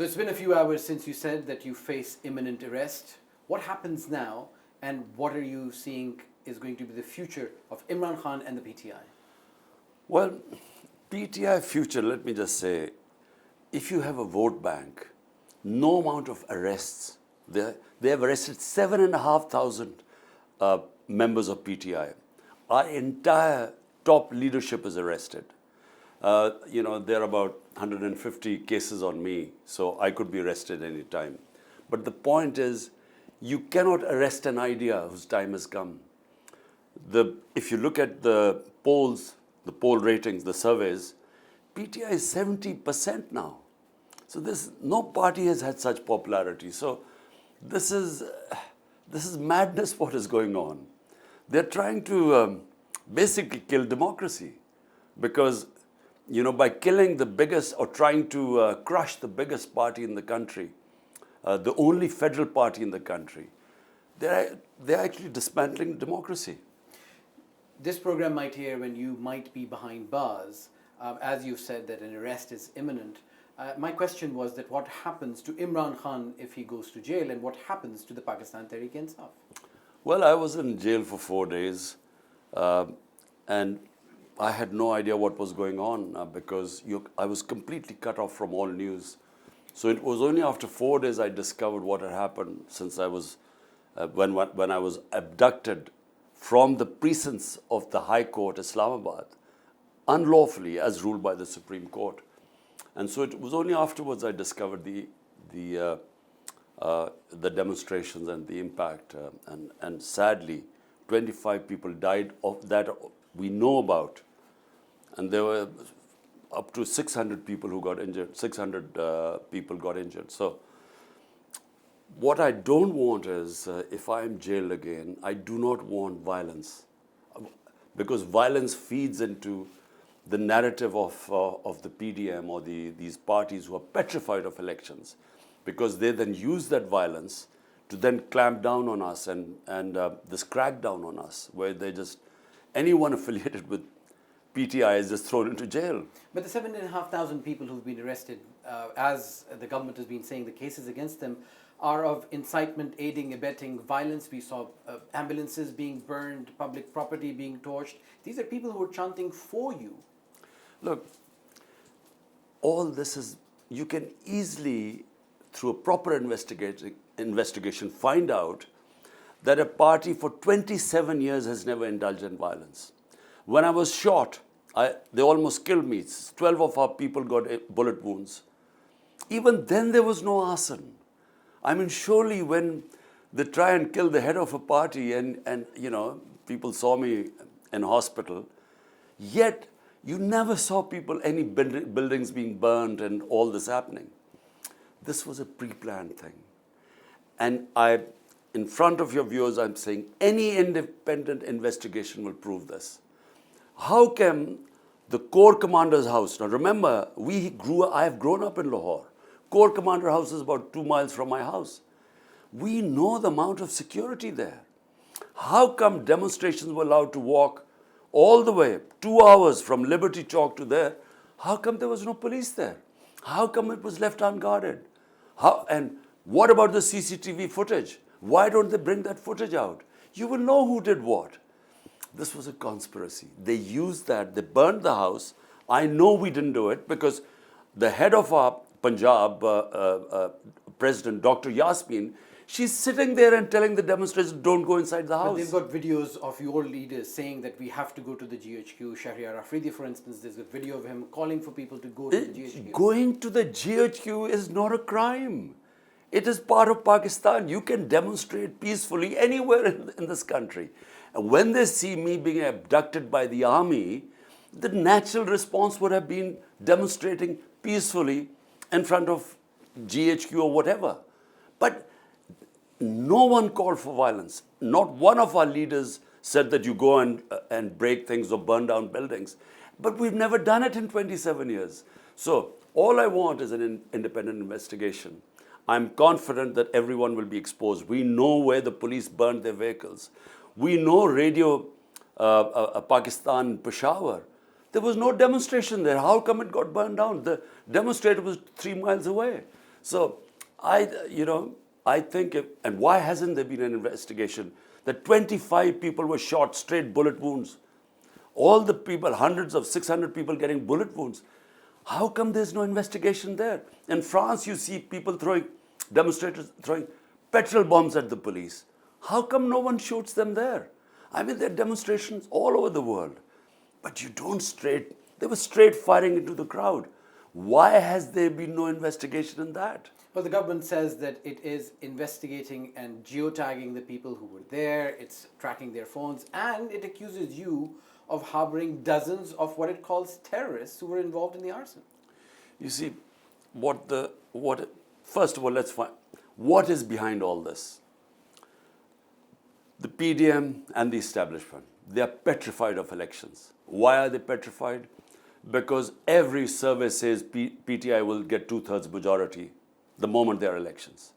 So it's been a few hours since you said that you face imminent arrest. What happens now, and what are you seeing is going to be the future of Imran Khan and the PTI? Well, PTI future, let me just say, if you have a vote bank, no amount of arrests, they have arrested 7,500 members of PTI. Our entire top leadership is arrested. There are about 150 cases on me, so I could be arrested any time. But the point is, you cannot arrest an idea whose time has come. If you look at the polls, the poll ratings, the surveys, PTI is 70% now. So no party has had such popularity. So this is madness what is going on. They're trying to basically kill democracy because, by killing the biggest or trying to crush the biggest party in the country, the only federal party in the country, they're actually dismantling democracy. This program might hear when you might be behind bars. As you said that an arrest is imminent. My question was that what happens to Imran Khan if he goes to jail, and what happens to the Pakistan TehreekeInsaf? Well, I was in jail for 4 days and I had no idea what was going on because I was completely cut off from all news. So it was only after 4 days I discovered what had happened since I was, when I was abducted from the precincts of the High Court, Islamabad, unlawfully as ruled by the Supreme Court. And so it was only afterwards I discovered the demonstrations and the impact. And sadly, 25 people died of that we know about. And there were up to 600 people who got injured, 600 people got injured. So what I don't want is, if I am jailed again, I do not want violence. Because violence feeds into the narrative of the PDM or these parties who are petrified of elections, because they then use that violence to then clamp down on us and this crackdown on us, where anyone affiliated with PTI is just thrown into jail. But the 7,500 people who've been arrested, as the government has been saying, the cases against them are of incitement, aiding, abetting violence. We saw ambulances being burned, public property being torched. These are people who are chanting for you. Look, all this is, you can easily, through a proper investigation, find out that a party for 27 years has never indulged in violence. When I was shot, they almost killed me. 12 of our people got bullet wounds. Even then there was no arson. I mean, surely when they try and kill the head of a party and people saw me in hospital, yet you never saw any buildings being burned and all this happening. This was a pre-planned thing. And in front of your viewers, I'm saying any independent investigation will prove this. How can the Corps Commander's house, now remember, I have grown up in Lahore. Corps Commander house is about 2 miles from my house. We know the amount of security there. How come demonstrations were allowed to walk all the way 2 hours from Liberty Chalk to there? How come there was no police there? How come it was left unguarded? And what about the CCTV footage? Why don't they bring that footage out? You will know who did what. This was a conspiracy. They used that. They burned the house. I know we didn't do it because the head of our Punjab president, Dr. Yasmin, she's sitting there and telling the demonstrators, don't go inside the house. But they've got videos of your leaders saying that we have to go to the GHQ. Shahriar Afridi, for instance, there's a video of him calling for people to go to the GHQ. Going to the GHQ is not a crime. It is part of Pakistan. You can demonstrate peacefully anywhere in this country. And when they see me being abducted by the army, the natural response would have been demonstrating peacefully in front of GHQ or whatever. But no one called for violence. Not one of our leaders said that you go and break things or burn down buildings. But we've never done it in 27 years. So all I want is an independent investigation. I'm confident that everyone will be exposed. We know where the police burned their vehicles. We know Radio Pakistan, Peshawar. There was no demonstration there. How come it got burned down? The demonstrator was 3 miles away. So I think, and why hasn't there been an investigation that 25 people were shot, straight bullet wounds? All the people, hundreds of 600 people getting bullet wounds. How come there's no investigation there? In France, you see people demonstrators throwing petrol bombs at the police. How come no one shoots them there? I mean, there are demonstrations all over the world. But you don't they were straight firing into the crowd. Why has there been no investigation in that? Well, the government says that it is investigating and geotagging the people who were there, it's tracking their phones, and it accuses you of harboring dozens of what it calls terrorists who were involved in the arson. You see, first of all, let's find what is behind all this. The PDM and the establishment, they are petrified of elections. Why are they petrified? Because every survey says PTI will get 2/3 majority the moment there are elections.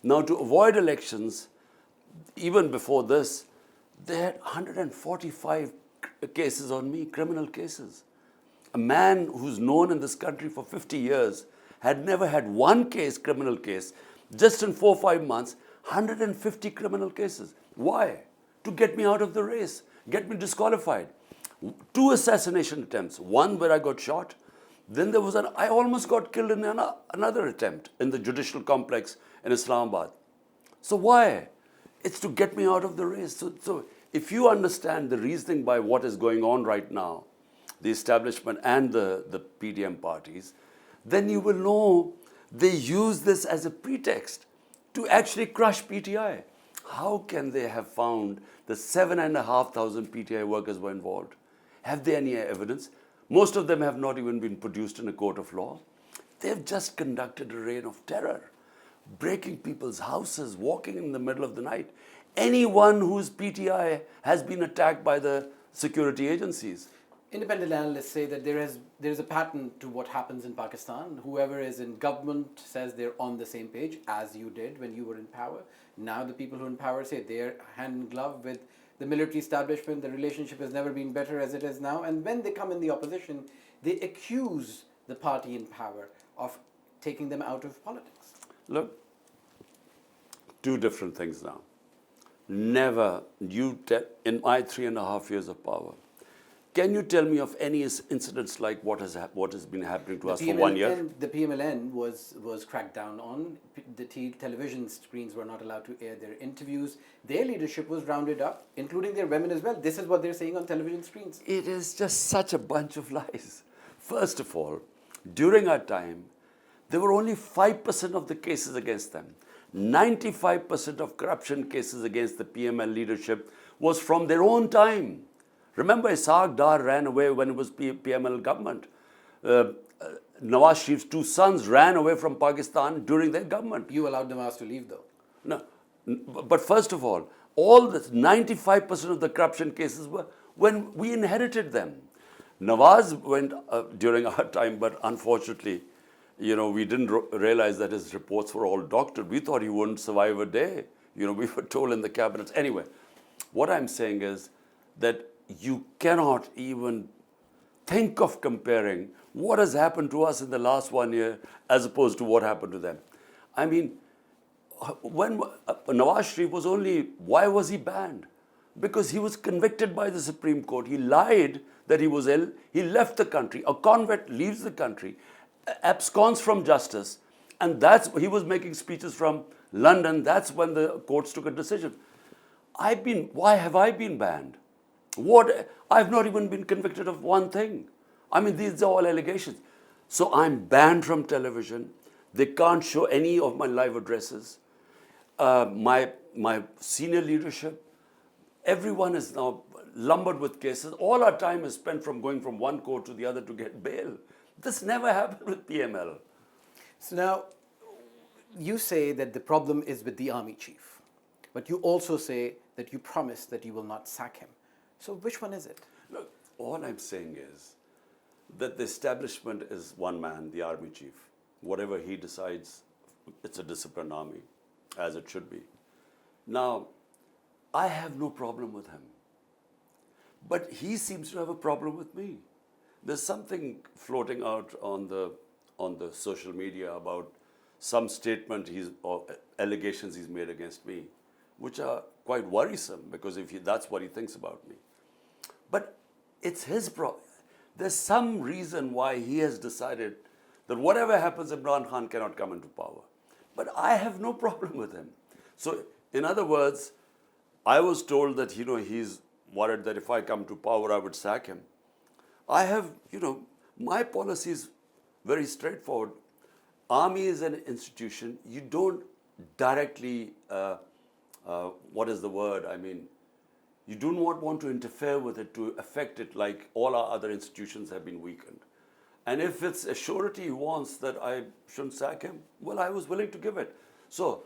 Now, to avoid elections, even before this, they had 145 cases on me, criminal cases. A man who's known in this country for 50 years had never had one criminal case. Just in 4 or 5 months, 150 criminal cases. Why? To get me out of the race, get me disqualified. 2 assassination attempts, one where I got shot. Then there was I almost got killed in another attempt in the judicial complex in Islamabad. So why? It's to get me out of the race. So if you understand the reasoning by what is going on right now, the establishment and the PDM parties, then you will know they use this as a pretext to actually crush PTI. How can they have found that 7,500 PTI workers were involved? Have they any evidence? Most of them have not even been produced in a court of law. They've just conducted a reign of terror, breaking people's houses, walking in the middle of the night. Anyone whose PTI has been attacked by the security agencies. Independent analysts say that there is a pattern to what happens in Pakistan. Whoever is in government says they're on the same page, as you did when you were in power. Now the people who are in power say they're hand in glove with the military establishment. The relationship has never been better as it is now. And when they come in the opposition, they accuse the party in power of taking them out of politics. Look, 2 different things now. Never, in my 3.5 years of power, can you tell me of any incidents like what has been happening to us for 1 year? The PMLN was cracked down on. The television screens were not allowed to air their interviews. Their leadership was rounded up, including their women as well. This is what they're saying on television screens. It is just such a bunch of lies. First of all, during our time, there were only 5% of the cases against them. 95% of corruption cases against the PML leadership was from their own time. Remember, Ishaq Dar ran away when it was PML government. Nawaz Sharif's 2 sons ran away from Pakistan during their government. You allowed Nawaz to leave, though. No, but first of all the 95% of the corruption cases were when we inherited them. Nawaz went during our time, but unfortunately, we didn't realize that his reports were all doctored. We thought he wouldn't survive a day. We were told in the cabinets. Anyway, what I'm saying is that you cannot even think of comparing what has happened to us in the last 1 year as opposed to what happened to them. I mean, when Nawaz Sharif was why was he banned? Because he was convicted by the Supreme Court. He lied that he was ill. He left the country. A convict leaves the country, absconds from justice, and he was making speeches from London. That's when the courts took a decision. Why have I been banned? I've not even been convicted of one thing. I mean, these are all allegations. So I'm banned from television. They can't show any of my live addresses. My senior leadership, everyone is now lumbered with cases. All our time is spent going from one court to the other to get bail. This never happened with PML. So now, you say that the problem is with the army chief, but you also say that you promised that you will not sack him. So which one is it? Look, all I'm saying is that the establishment is one man, the army chief. Whatever he decides, it's a disciplined army, as it should be. Now, I have no problem with him. But he seems to have a problem with me. There's something floating out on the social media about some statement or allegations he's made against me, which are quite worrisome because that's what he thinks about me. But it's his problem. There's some reason why he has decided that whatever happens, Imran Khan cannot come into power. But I have no problem with him. So, in other words, I was told that, he's worried that if I come to power, I would sack him. I have, my policy is very straightforward. Army is an institution. You don't directly, what is the word? I mean, you do not want to interfere with it to affect it like all our other institutions have been weakened. And if it's a surety he wants that I shouldn't sack him, well, I was willing to give it. So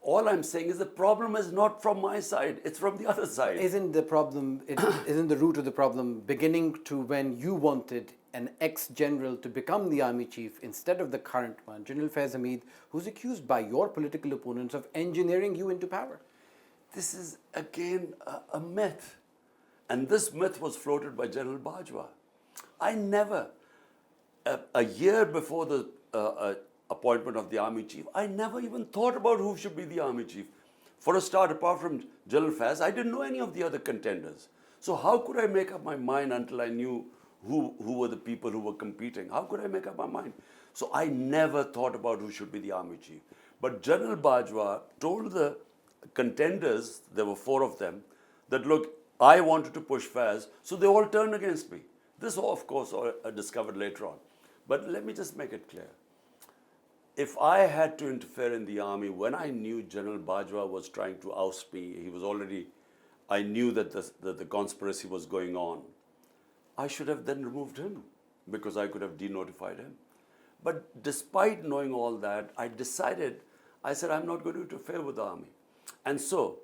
all I'm saying is the problem is not from my side, it's from the other side. Isn't the problem, isn't the root of the problem beginning to when you wanted an ex-general to become the army chief instead of the current one, General Faiz Hamid, who's accused by your political opponents of engineering you into power? This is, again, a myth. And this myth was floated by General Bajwa. I never, a year before the appointment of the army chief, I never even thought about who should be the army chief. For a start, apart from General Faiz, I didn't know any of the other contenders. So how could I make up my mind until I knew who were the people who were competing? How could I make up my mind? So I never thought about who should be the army chief. But General Bajwa told the contenders, there were 4 of them, that look, I wanted to push Faiz, so they all turned against me. This, of course, I discovered later on. But let me just make it clear. If I had to interfere in the army when I knew General Bajwa was trying to oust me, I knew that the conspiracy was going on, I should have then removed him because I could have denotified him. But despite knowing all that, I said, I'm not going to interfere with the army. And so,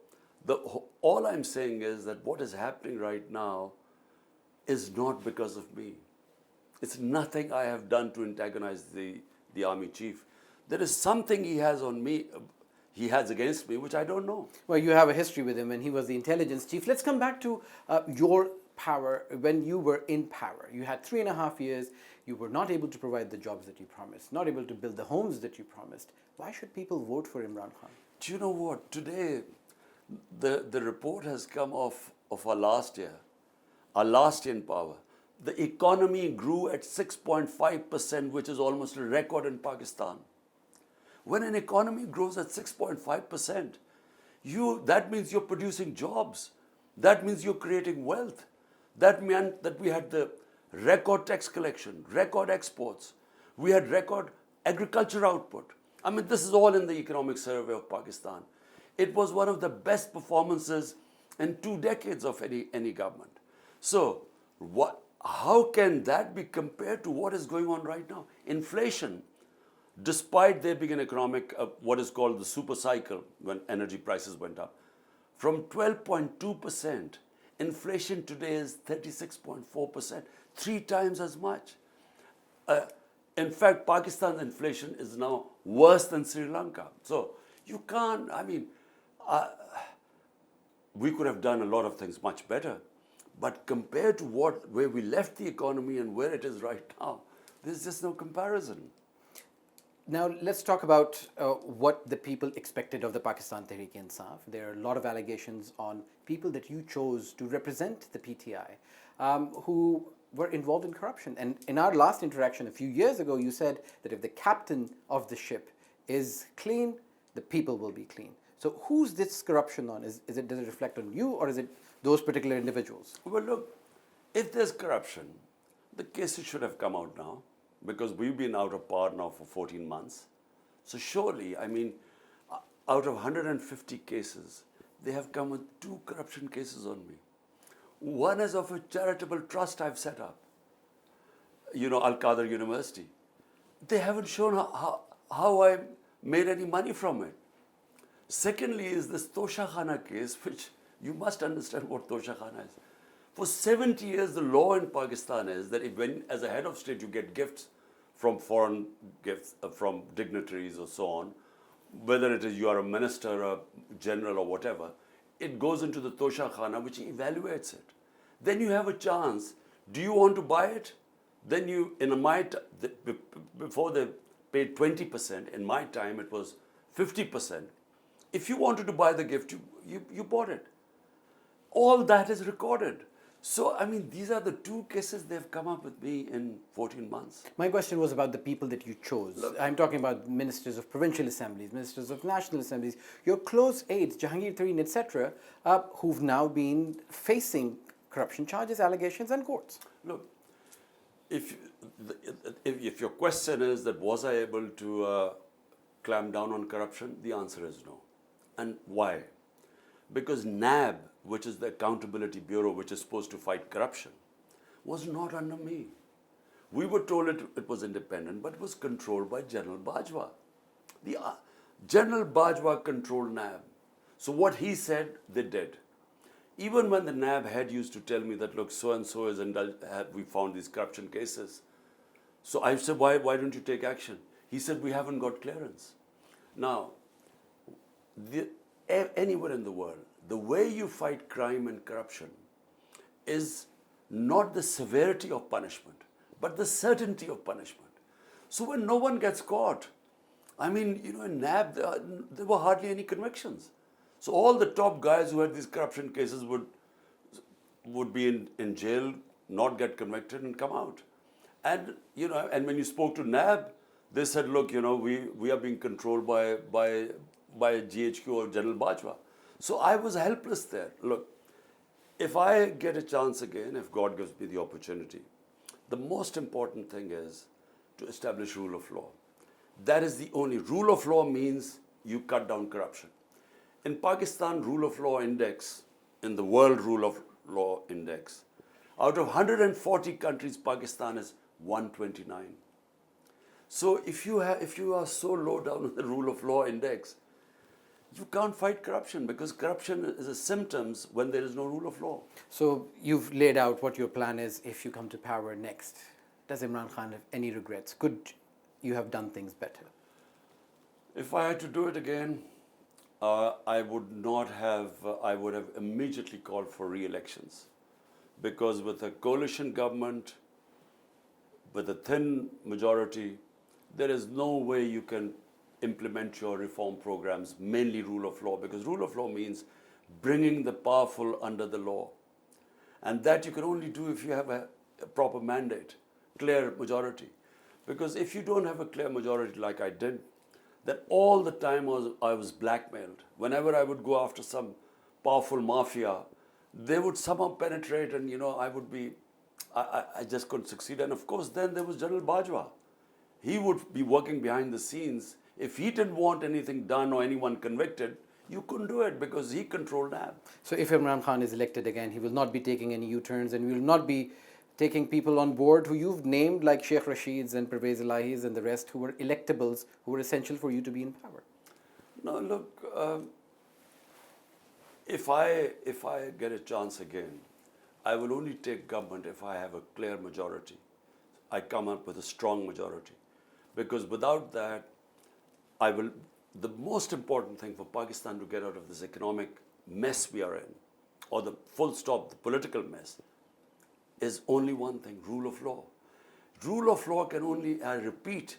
all I'm saying is that what is happening right now is not because of me. It's nothing I have done to antagonize the army chief. There is something he has against me, which I don't know. Well, you have a history with him, and he was the intelligence chief. Let's come back to your power when you were in power. You had 3.5 years. You were not able to provide the jobs that you promised, not able to build the homes that you promised. Why should people vote for Imran Khan? Do you know what? Today, the report has come of our last year in power. The economy grew at 6.5%, which is almost a record in Pakistan. When an economy grows at 6.5%, that means you're producing jobs. That means you're creating wealth. That meant that we had the record tax collection, record exports. We had record agriculture output. I mean, this is all in the economic survey of Pakistan. It was one of the best performances in 2 decades of any government. So, how can that be compared to what is going on right now? Inflation, despite there being an economic, what is called the super cycle, when energy prices went up, from 12.2%, inflation today is 36.4%, 3 times as much. In fact, Pakistan's inflation is now worse than Sri Lanka. So you can't, we could have done a lot of things much better. But compared to where we left the economy and where it is right now, there's just no comparison. Now, let's talk about what the people expected of the Pakistan TehreekeInsaf. There are a lot of allegations on people that you chose to represent the PTI who were involved in corruption. And in our last interaction a few years ago, you said that if the captain of the ship is clean, the people will be clean. So who's this corruption on? Does it reflect on you, or is it those particular individuals? Well, look, if there's corruption, the cases should have come out now, because we've been out of power now for 14 months. So surely, out of 150 cases, they have come with 2 corruption cases on me. One is of a charitable trust I've set up, Al-Qadr University. They haven't shown how I made any money from it. Secondly is this Tosha Khana case, which you must understand what Tosha Khana is. For 70 years, the law in Pakistan is that as a head of state, you get gifts from foreign gifts, from dignitaries or so on, whether it is you are a minister, a general or whatever, it goes into the Tosha Khana, which evaluates it. Then you have a chance. Do you want to buy it? Then before they paid 20%. In my time, it was 50%. If you wanted to buy the gift, you bought it. All that is recorded. So, I mean, these are the two cases they've come up with me in 14 months. My question was about the people that you chose. I'm talking about ministers of provincial assemblies, ministers of national assemblies, your close aides, Jahangir Tareen, etc., who've now been facing corruption charges, allegations, and courts. Look, if your question is that was I able to clamp down on corruption, the answer is no. And why? Because NAB, which is the Accountability Bureau, which is supposed to fight corruption, was not under me. We were told it was independent, but it was controlled by General Bajwa. The General Bajwa controlled NAB. So what he said, they did. Even when the NAB head used to tell me that, look, so-and-so is we found these corruption cases. So I said, why don't you take action? He said, we haven't got clearance. Now, anywhere in the world, the way you fight crime and corruption is not the severity of punishment, but the certainty of punishment. So when no one gets caught, I mean, in NAB, there were hardly any convictions. So all the top guys who had these corruption cases would be in jail, not get convicted, and come out. And when you spoke to NAB, they said, look, we are being controlled by GHQ or General Bajwa. So I was helpless there. Look, if I get a chance again, if God gives me the opportunity, the most important thing is to establish rule of law. That is the only. Rule of law means you cut down corruption. In Pakistan, rule of law index, in the world rule of law index, out of 140 countries, Pakistan is 129. So if you are so low down on the rule of law index, you can't fight corruption, because corruption is a symptom when there is no rule of law. So you've laid out what your plan is if you come to power next. Does Imran Khan have any regrets? Could you have done things better? If I had to do it again, I would have immediately called for re-elections. Because with a coalition government, with a thin majority, there is no way you can implement your reform programs, mainly rule of law, because rule of law means bringing the powerful under the law. And that you can only do if you have a proper mandate, clear majority. Because if you don't have a clear majority like I did, then all the time I was blackmailed. Whenever I would go after some powerful mafia, they would somehow penetrate, and I just couldn't succeed. And of course, then there was General Bajwa. He would be working behind the scenes. If he didn't want anything done or anyone convicted, you couldn't do it, because he controlled NAB. So if Imran Khan is elected again, he will not be taking any U-turns, and we will not be taking people on board who you've named, like Sheikh Rasheeds and Pervez Elahis and the rest, who were electables, who were essential for you to be in power. No, look, if I get a chance again, I will only take government if I have a clear majority. I come up with a strong majority. Because without that, the most important thing for Pakistan to get out of this economic mess we are in, or the full stop, the political mess, is only one thing: rule of law. Rule of law can only, I repeat,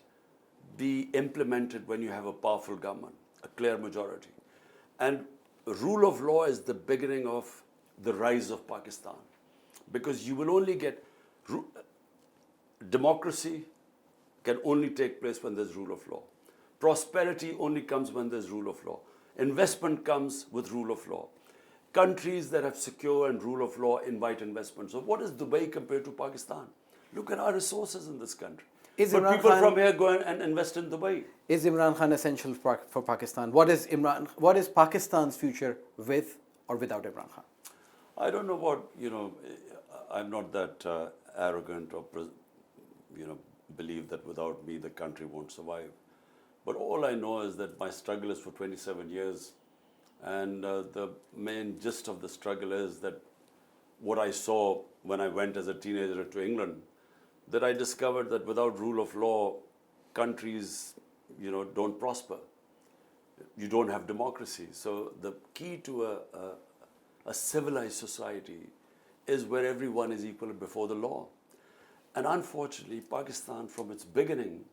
be implemented when you have a powerful government, a clear majority. And rule of law is the beginning of the rise of Pakistan. Because you will only get democracy can only take place when there's rule of law. Prosperity only comes when there's rule of law. Investment comes with rule of law. Countries that have secure and rule of law invite investment. So what is Dubai compared to Pakistan? Look at our resources in this country. But people from here go and invest in Dubai. Is Imran Khan essential for Pakistan? What is Pakistan's future with or without Imran Khan? I don't know what, I'm not that arrogant or, believe that without me the country won't survive. But all I know is that my struggle is for 27 years. And the main gist of the struggle is that what I saw when I went as a teenager to England, that I discovered that without rule of law, countries, don't prosper. You don't have democracy. So the key to a civilized society is where everyone is equal before the law. And unfortunately, Pakistan, from its beginning,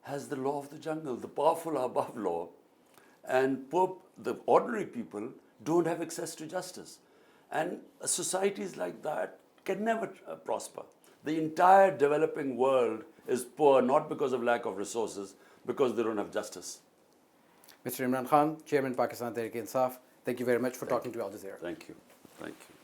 has the law of the jungle. The powerful are above law, and the ordinary people don't have access to justice. And societies like that can never prosper. The entire developing world is poor not because of lack of resources, because they don't have justice. Mr. Imran Khan, Chairman, Pakistan Tehreek-e-Insaf, thank you very much for talking to Al Jazeera. Thank you. Thank you.